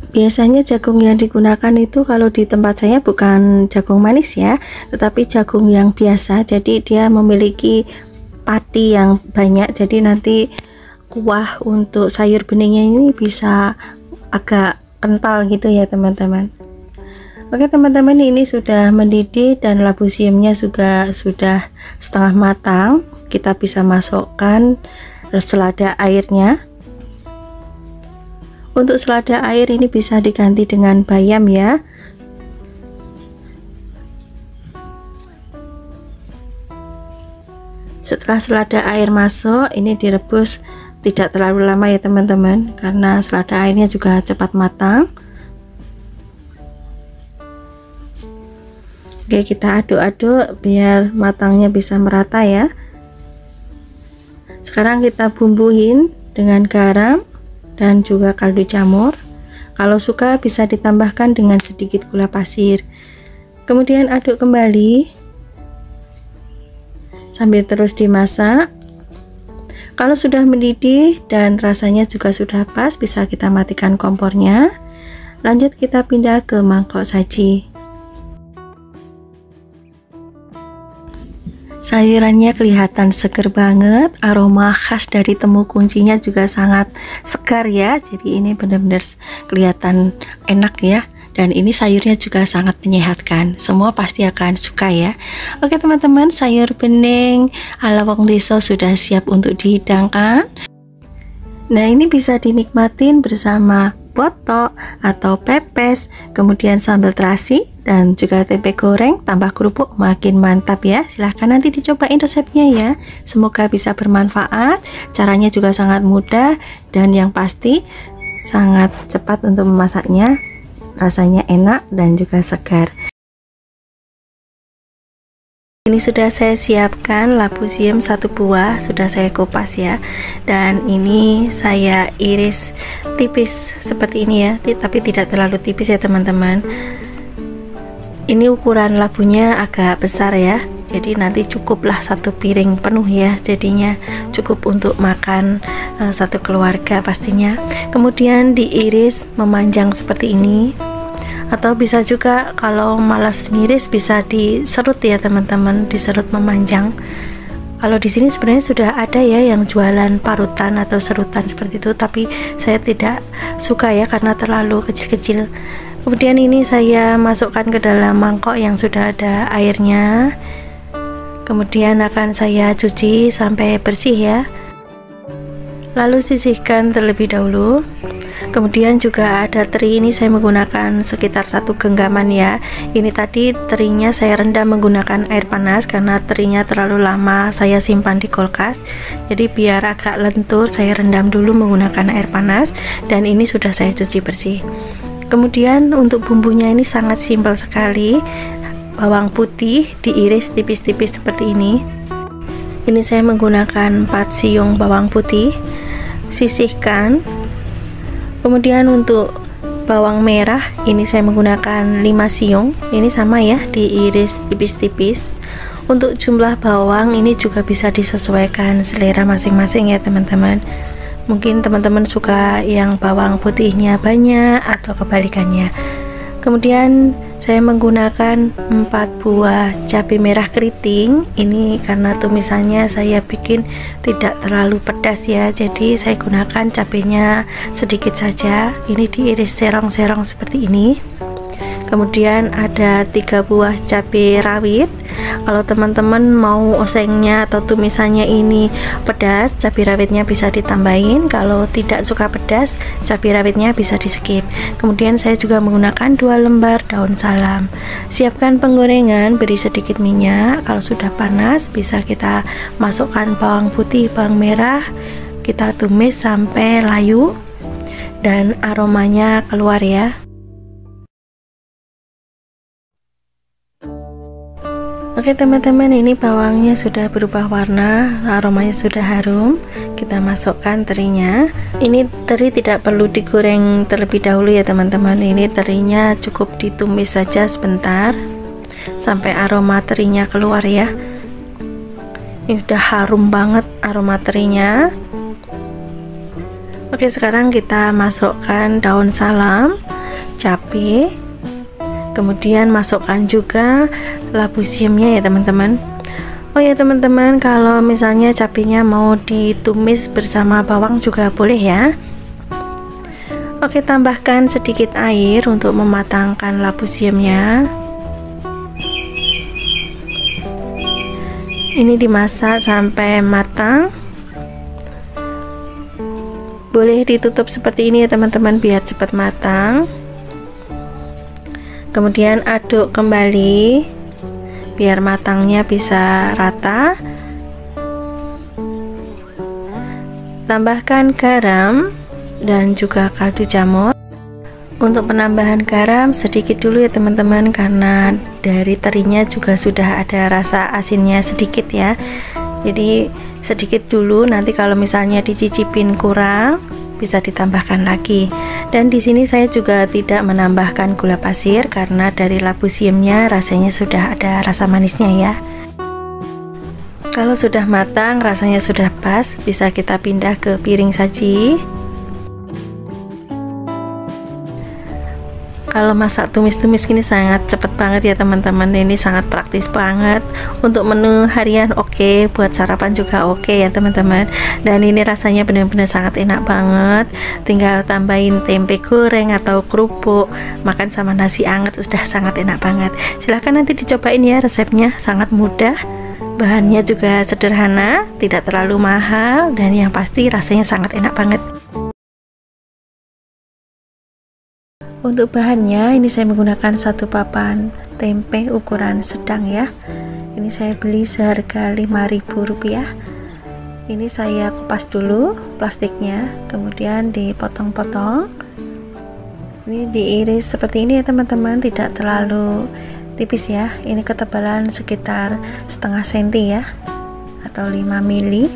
Biasanya jagung yang digunakan itu kalau di tempat saya bukan jagung manis ya, tetapi jagung yang biasa, jadi dia memiliki pati yang banyak, jadi nanti kuah untuk sayur beningnya ini bisa agak kental gitu ya teman-teman. Oke teman-teman, ini sudah mendidih dan labu siamnya juga sudah setengah matang. Kita bisa masukkan selada airnya. Untuk selada air ini bisa diganti dengan bayam ya. Setelah selada air masuk, ini direbus tidak terlalu lama ya teman-teman, karena selada airnya juga cepat matang. Oke, kita aduk-aduk biar matangnya bisa merata ya. Sekarang kita bumbuin dengan garam dan juga kaldu jamur. Kalau suka bisa ditambahkan dengan sedikit gula pasir. Kemudian aduk kembali sambil terus dimasak. Kalau sudah mendidih dan rasanya juga sudah pas, bisa kita matikan kompornya. Lanjut kita pindah ke mangkok saji. Sayurannya kelihatan seger banget, aroma khas dari temu kuncinya juga sangat segar ya. Jadi ini benar-benar kelihatan enak ya. Dan ini sayurnya juga sangat menyehatkan. Semua pasti akan suka ya. Oke teman-teman, sayur bening ala wong deso sudah siap untuk dihidangkan. Nah, ini bisa dinikmatin bersama botok atau pepes, kemudian sambal terasi dan juga tempe goreng tambah kerupuk, makin mantap ya. Silahkan nanti dicobain resepnya ya, semoga bisa bermanfaat. Caranya juga sangat mudah dan yang pasti sangat cepat untuk memasaknya, rasanya enak dan juga segar. Ini sudah saya siapkan labu siam 1 buah, sudah saya kupas ya, dan ini saya iris tipis seperti ini ya, tapi tidak terlalu tipis ya teman-teman. Ini ukuran labunya agak besar ya, jadi nanti cukuplah 1 piring penuh ya, jadinya cukup untuk makan satu keluarga pastinya. Kemudian diiris memanjang seperti ini, atau bisa juga kalau malas ngiris bisa diserut ya teman-teman, diserut memanjang. Kalau di sini sebenarnya sudah ada ya yang jualan parutan atau serutan seperti itu, tapi saya tidak suka ya karena terlalu kecil-kecil. Kemudian ini saya masukkan ke dalam mangkok yang sudah ada airnya, kemudian akan saya cuci sampai bersih ya, lalu sisihkan terlebih dahulu. Kemudian juga ada teri, ini saya menggunakan sekitar 1 genggaman ya. Ini tadi terinya saya rendam menggunakan air panas karena terinya terlalu lama saya simpan di kulkas, jadi biar agak lentur saya rendam dulu menggunakan air panas, dan ini sudah saya cuci bersih. Kemudian untuk bumbunya ini sangat simpel sekali. Bawang putih diiris tipis-tipis seperti ini. Ini saya menggunakan 4 siung bawang putih, sisihkan. Kemudian untuk bawang merah ini saya menggunakan 5 siung, ini sama ya, diiris tipis-tipis. Untuk jumlah bawang ini juga bisa disesuaikan selera masing-masing ya teman-teman. Mungkin teman-teman suka yang bawang putihnya banyak atau kebalikannya. Kemudian saya menggunakan 4 buah cabai merah keriting. Ini karena tumisannya saya bikin tidak terlalu pedas ya, jadi saya gunakan cabenya sedikit saja. Ini diiris serong-serong seperti ini. Kemudian ada 3 buah cabai rawit. Kalau teman-teman mau osengnya atau tumisannya ini pedas, cabai rawitnya bisa ditambahin. Kalau tidak suka pedas, cabai rawitnya bisa di skip. Kemudian saya juga menggunakan 2 lembar daun salam. Siapkan penggorengan, beri sedikit minyak. Kalau sudah panas bisa kita masukkan bawang putih, bawang merah, kita tumis sampai layu dan aromanya keluar ya. Oke teman-teman, ini bawangnya sudah berubah warna, aromanya sudah harum. Kita masukkan terinya. Ini teri tidak perlu digoreng terlebih dahulu ya teman-teman. Ini terinya cukup ditumis saja sebentar sampai aroma terinya keluar ya. Ini udah harum banget aroma terinya. Oke, sekarang kita masukkan daun salam, cabai, kemudian masukkan juga labu siamnya ya teman-teman. Oh ya teman-teman, kalau misalnya cabenya mau ditumis bersama bawang juga boleh ya. Oke, tambahkan sedikit air untuk mematangkan labu siamnya. Ini dimasak sampai matang. Boleh ditutup seperti ini ya teman-teman biar cepat matang. Kemudian aduk kembali biar matangnya bisa rata. Tambahkan garam dan juga kaldu jamur. Untuk penambahan garam sedikit dulu ya teman-teman, karena dari terinya juga sudah ada rasa asinnya sedikit ya. Jadi sedikit dulu, nanti kalau misalnya dicicipin kurang bisa ditambahkan lagi. Dan di sini saya juga tidak menambahkan gula pasir karena dari labu siamnya rasanya sudah ada rasa manisnya ya. Kalau sudah matang, rasanya sudah pas, bisa kita pindah ke piring saji. Kalau masak tumis-tumis gini sangat cepet banget ya teman-teman. Ini sangat praktis banget untuk menu harian, oke, buat sarapan juga oke ya teman-teman. Dan ini rasanya benar-benar sangat enak banget. Tinggal tambahin tempe goreng atau kerupuk, makan sama nasi anget, udah sangat enak banget. Silahkan nanti dicobain ya, resepnya sangat mudah, bahannya juga sederhana, tidak terlalu mahal, dan yang pasti rasanya sangat enak banget. Untuk bahannya ini saya menggunakan satu papan tempe ukuran sedang ya. Ini saya beli seharga Rp5.000. Ini saya kupas dulu plastiknya, kemudian dipotong-potong. Ini diiris seperti ini ya teman-teman, tidak terlalu tipis ya. Ini ketebalan sekitar setengah senti ya, atau 5 mili,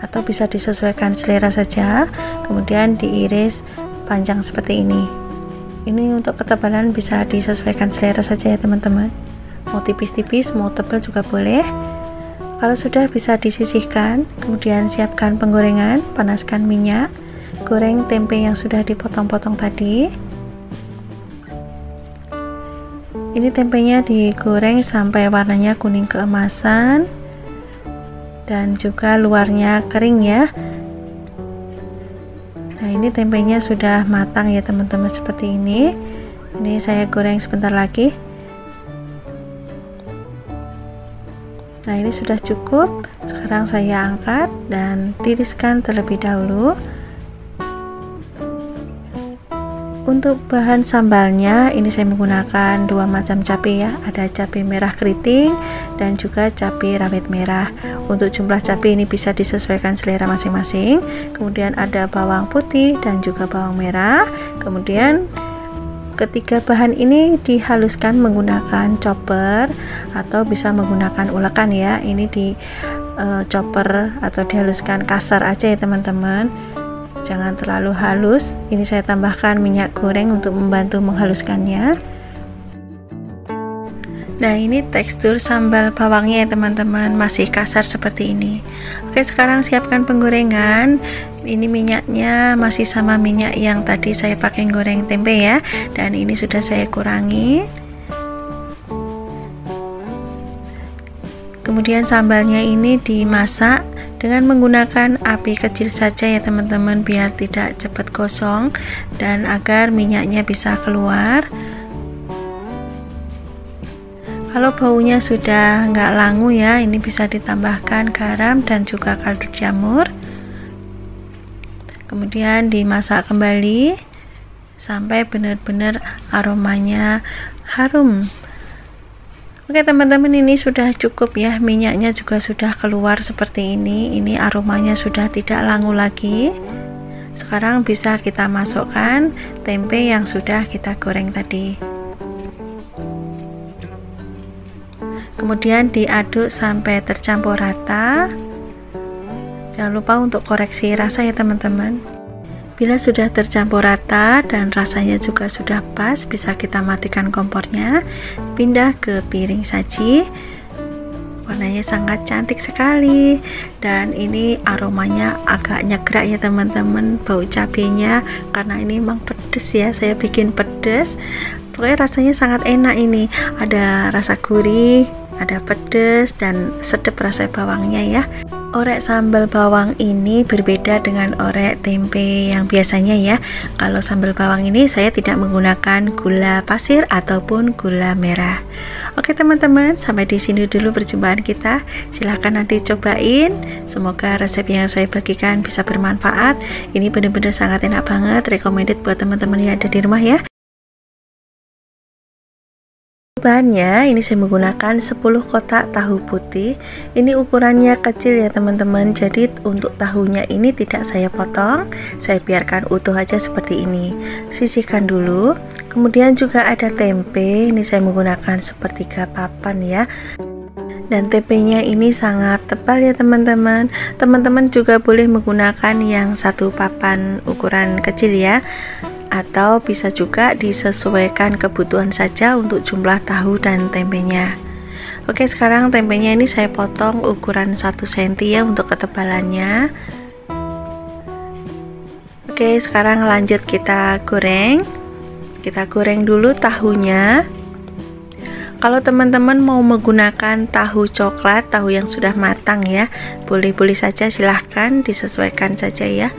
atau bisa disesuaikan selera saja. Kemudian diiris panjang seperti ini. Ini untuk ketebalan bisa disesuaikan selera saja ya teman-teman, mau tipis-tipis mau tebal juga boleh. Kalau sudah bisa disisihkan, kemudian siapkan penggorengan, panaskan minyak, goreng tempe yang sudah dipotong-potong tadi. Ini tempenya digoreng sampai warnanya kuning keemasan dan juga luarnya kering ya. Nah, ini tempenya sudah matang ya teman-teman, seperti ini. Ini saya goreng sebentar lagi. Nah, ini sudah cukup. Sekarang saya angkat dan tiriskan terlebih dahulu. Untuk bahan sambalnya ini saya menggunakan 2 macam cabai ya, ada cabai merah keriting dan juga cabai rawit merah. Untuk jumlah cabai ini bisa disesuaikan selera masing-masing. Kemudian ada bawang putih dan juga bawang merah. Kemudian ketiga bahan ini dihaluskan menggunakan chopper atau bisa menggunakan ulekan ya. Ini di chopper atau dihaluskan kasar aja ya teman-teman, jangan terlalu halus. Ini saya tambahkan minyak goreng untuk membantu menghaluskannya. Nah, ini tekstur sambal bawangnya ya teman-teman, masih kasar seperti ini. Oke, sekarang siapkan penggorengan. Ini minyaknya masih sama minyak yang tadi saya pakai goreng tempe ya, dan ini sudah saya kurangi. Kemudian sambalnya ini dimasak dengan menggunakan api kecil saja ya teman-teman, biar tidak cepat gosong dan agar minyaknya bisa keluar. Kalau baunya sudah nggak langu ya, ini bisa ditambahkan garam dan juga kaldu jamur. Kemudian dimasak kembali sampai benar-benar aromanya harum. Oke teman-teman, ini sudah cukup ya, minyaknya juga sudah keluar seperti ini. Ini aromanya sudah tidak langu lagi. Sekarang bisa kita masukkan tempe yang sudah kita goreng tadi. Kemudian diaduk sampai tercampur rata. Jangan lupa untuk koreksi rasa ya teman-teman. Bila sudah tercampur rata dan rasanya juga sudah pas, bisa kita matikan kompornya, pindah ke piring saji. Warnanya sangat cantik sekali, dan ini aromanya agak nyegrak ya teman-teman, bau cabenya, karena ini memang pedes ya, saya bikin pedes. Pokoknya rasanya sangat enak, ini ada rasa gurih, ada pedas dan sedap rasa bawangnya ya. Orek sambal bawang ini berbeda dengan orek tempe yang biasanya ya. Kalau sambal bawang ini saya tidak menggunakan gula pasir ataupun gula merah. Oke teman-teman, sampai di sini dulu perjumpaan kita. Silahkan nanti cobain. Semoga resep yang saya bagikan bisa bermanfaat. Ini benar-benar sangat enak banget, recommended buat teman-teman yang ada di rumah ya. Bahannya ini saya menggunakan 10 kotak tahu putih. Ini ukurannya kecil ya teman-teman, jadi untuk tahunya ini tidak saya potong, saya biarkan utuh aja seperti ini. Sisihkan dulu. Kemudian juga ada tempe, ini saya menggunakan sepertiga papan ya. Dan tempenya ini sangat tebal ya teman-teman. Teman-teman juga boleh menggunakan yang satu papan ukuran kecil ya, atau bisa juga disesuaikan kebutuhan saja untuk jumlah tahu dan tempenya. Oke, sekarang tempenya ini saya potong ukuran 1 cm ya untuk ketebalannya. Oke, sekarang lanjut kita goreng. Kita goreng dulu tahunya. Kalau teman-teman mau menggunakan tahu coklat, tahu yang sudah matang ya, boleh-boleh saja, silahkan disesuaikan saja ya.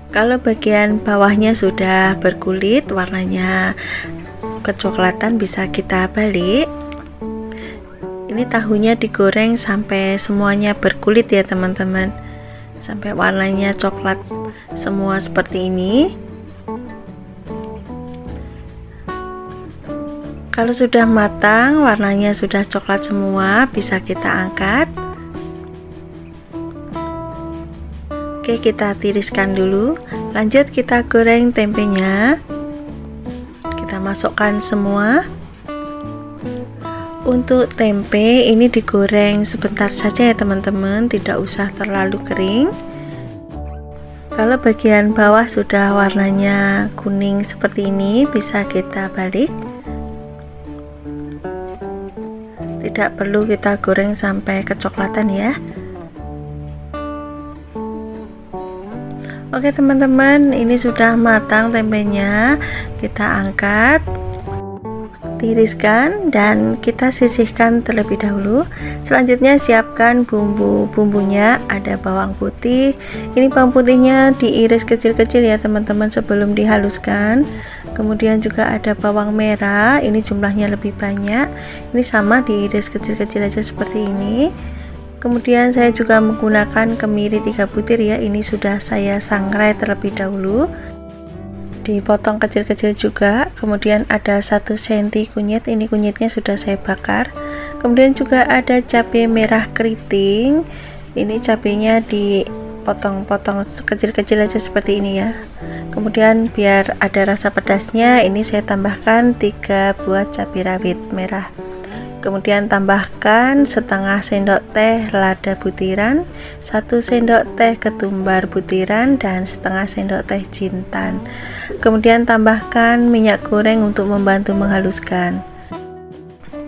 Kalau bagian bawahnya sudah berkulit, warnanya kecoklatan, bisa kita balik. Ini tahunya digoreng sampai semuanya berkulit ya teman-teman, sampai warnanya coklat semua seperti ini. Kalau sudah matang, warnanya sudah coklat semua, bisa kita angkat. Oke, kita tiriskan dulu. Lanjut kita goreng tempenya. Kita masukkan semua. Untuk tempe ini digoreng sebentar saja ya teman-teman, tidak usah terlalu kering. Kalau bagian bawah sudah warnanya kuning seperti ini, bisa kita balik. Tidak perlu kita goreng sampai kecoklatan ya. Oke teman-teman, ini sudah matang tempenya. Kita angkat, tiriskan, dan kita sisihkan terlebih dahulu. Selanjutnya siapkan bumbunya. Ada bawang putih. Ini bawang putihnya diiris kecil-kecil ya teman-teman sebelum dihaluskan. Kemudian juga ada bawang merah, ini jumlahnya lebih banyak. Ini sama diiris kecil-kecil aja seperti ini. Kemudian saya juga menggunakan kemiri 3 butir ya. Ini sudah saya sangrai terlebih dahulu, dipotong kecil-kecil juga. Kemudian ada 1 cm kunyit, ini kunyitnya sudah saya bakar. Kemudian juga ada cabai merah keriting, ini cabainya dipotong-potong kecil-kecil aja seperti ini ya. Kemudian biar ada rasa pedasnya, ini saya tambahkan 3 buah cabai rawit merah. Kemudian tambahkan setengah sendok teh lada butiran, 1 sendok teh ketumbar butiran, dan setengah sendok teh jintan. Kemudian tambahkan minyak goreng untuk membantu menghaluskan.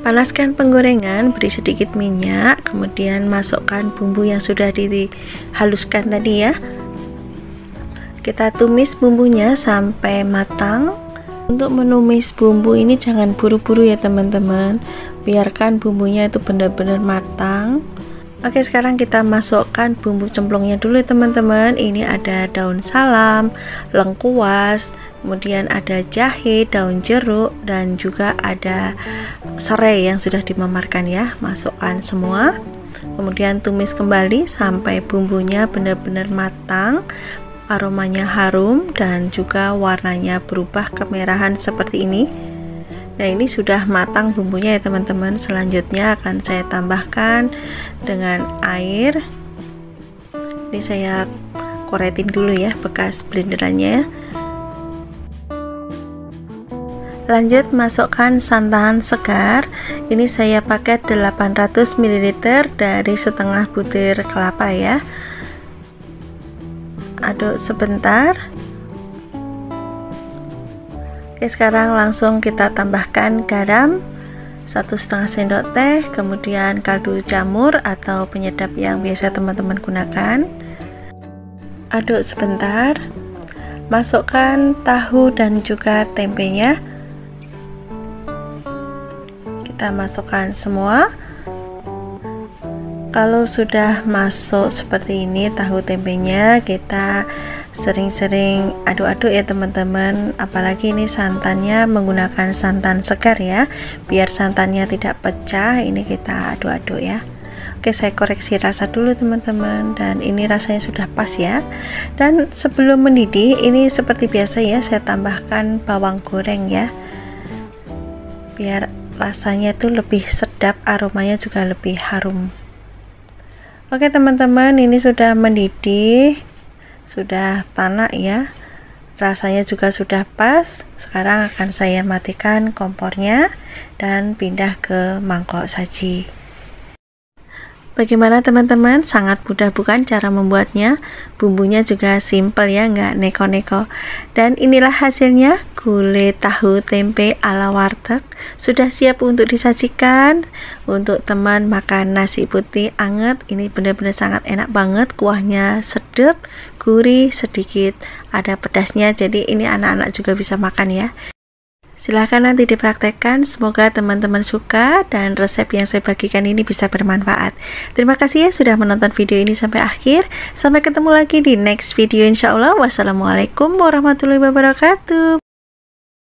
Panaskan penggorengan, beri sedikit minyak, kemudian masukkan bumbu yang sudah dihaluskan tadi ya. Kita tumis bumbunya sampai matang. Untuk menumis bumbu ini jangan buru-buru ya teman-teman, biarkan bumbunya itu benar-benar matang. Oke, sekarang kita masukkan bumbu cemplungnya dulu ya teman-teman. Ini ada daun salam, lengkuas, kemudian ada jahe, daun jeruk, dan juga ada serai yang sudah dimemarkan ya. Masukkan semua, kemudian tumis kembali sampai bumbunya benar-benar matang, aromanya harum, dan juga warnanya berubah kemerahan seperti ini. Nah, ini sudah matang bumbunya ya teman-teman. Selanjutnya akan saya tambahkan dengan air. Ini saya koretin dulu ya bekas blenderannya. Lanjut masukkan santan segar. Ini saya pakai 800 ml dari setengah butir kelapa ya. Aduk sebentar. Oke, sekarang langsung kita tambahkan garam 1,5 sendok teh, kemudian kaldu jamur atau penyedap yang biasa teman-teman gunakan. Aduk sebentar. Masukkan tahu dan juga tempenya. Kita masukkan semua. Kalau sudah masuk seperti ini tahu tempenya, kita sering-sering aduk-aduk ya teman-teman. Apalagi ini santannya menggunakan santan segar ya, biar santannya tidak pecah. Ini kita aduk-aduk ya. Oke, saya koreksi rasa dulu teman-teman, dan ini rasanya sudah pas ya. Dan sebelum mendidih, ini seperti biasa ya, saya tambahkan bawang goreng ya, biar rasanya itu lebih sedap, aromanya juga lebih harum. Oke teman-teman, ini sudah mendidih, sudah tanak ya, rasanya juga sudah pas. Sekarang akan saya matikan kompornya dan pindah ke mangkok saji. Bagaimana teman-teman? Sangat mudah bukan cara membuatnya? Bumbunya juga simple ya, nggak neko-neko. Dan inilah hasilnya, gulai tahu tempe ala warteg. Sudah siap untuk disajikan. Untuk teman makan nasi putih anget, ini benar-benar sangat enak banget. Kuahnya sedap, gurih, sedikit ada pedasnya. Jadi ini anak-anak juga bisa makan ya. Silahkan nanti dipraktekkan, semoga teman-teman suka dan resep yang saya bagikan ini bisa bermanfaat. Terima kasih ya sudah menonton video ini sampai akhir. Sampai ketemu lagi di next video insya Allah. Wassalamualaikum warahmatullahi wabarakatuh.